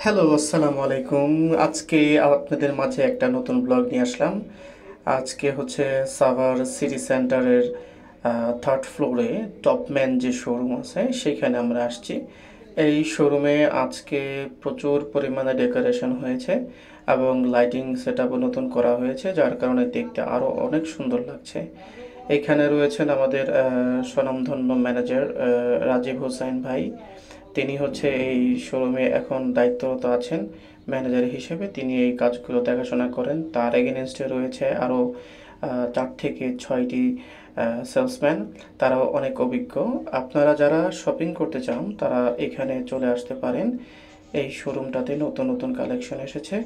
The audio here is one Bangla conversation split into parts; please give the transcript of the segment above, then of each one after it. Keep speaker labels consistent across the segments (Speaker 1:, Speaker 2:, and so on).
Speaker 1: হ্যালো, আসসালামু আলাইকুম। আজকে আপনাদের মাঝে একটা নতুন ব্লগ নিয়ে আসলাম। আজকে হচ্ছে সাভার সিটি সেন্টারের 3rd ফ্লোরে টপম্যান যে শোরুম আছে সেইখানে আমরা আসছি। এই শোরুমে আজকে প্রচুর পরিমাণে ডেকোরেশন হয়েছে এবং লাইটিং সেটআপও নতুন করা হয়েছে, যার কারণে দেখতে আরও অনেক সুন্দর লাগছে। এখানে রয়েছেন আমাদের স্বনামধন্য ম্যানেজার রাজীব হোসাইন ভাই। তিনি হচ্ছে এই শোরুমে এখন দায়িত্বরত আছেন ম্যানেজার হিসেবে। তিনি এই কাজগুলো দেখাশোনা করেন। তার এগেনস্টে রয়েছে আরও 4 থেকে 6টি সেলসম্যান। তারাও অনেক অভিজ্ঞ। আপনারা যারা শপিং করতে চান তারা এখানে চলে আসতে পারেন। এই শোরুমটাতে নতুন নতুন কালেকশন এসেছে।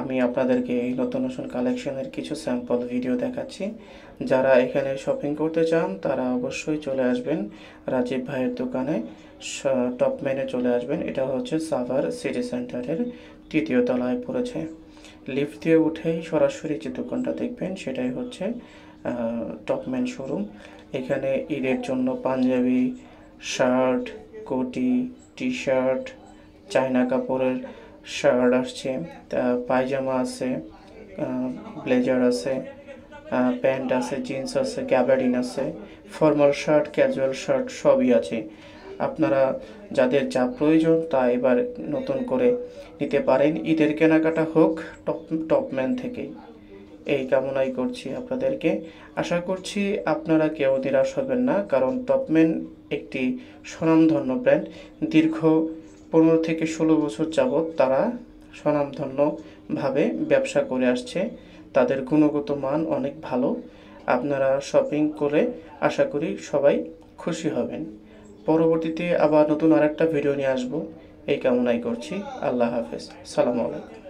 Speaker 1: আমি আপনাদেরকে এই নতুন নতুন কালেকশনের কিছু স্যাম্পল ভিডিও দেখাচ্ছি। যারা এখানে শপিং করতে চান তারা অবশ্যই চলে আসবেন রাজীব ভাইয়ের দোকানে। টপম্যানে চলে আসবেন। এটা হচ্ছে সাভার সিটি সেন্টারের 3য় তলায় পড়েছে। লিফট দিয়ে উঠেই সরাসরি যে দোকানটা দেখবেন সেটাই হচ্ছে টপম্যান শোরুম। এখানে ঈদের জন্য পাঞ্জাবি, শার্ট, কোটি, টি শার্ট, চায়না কাপড়ের শার্ট আসছে, পায়জামা আছে, ব্লেজার আছে, প্যান্ট আছে, জিন্স আছে, গ্যাবার্ডিন আছে, ফর্মাল শার্ট, ক্যাজুয়াল শার্ট সবই আছে। আপনারা যাদের যা প্রয়োজন তা এবার নতুন করে নিতে পারেন। ঈদের কেনাকাটা হোক টপম্যান থেকেই, এই কামনাই করছি আপনাদেরকে। আশা করছি আপনারা কেউ নিরাশ হবেন না, কারণ টপম্যান একটি স্বনামধন্য ব্র্যান্ড। দীর্ঘ 15 থেকে 16 বছর যাবৎ তারা স্বনামধন্যভাবে ব্যবসা করে আসছে। তাদের গুণগত মান অনেক ভালো। আপনারা শপিং করে আশা করি সবাই খুশি হবেন। পরবর্তীতে আবার নতুন আরেকটা ভিডিও নিয়ে আসবো, এই কামনাই করছি। আল্লাহ হাফেজ। সালামু আলাইকুম।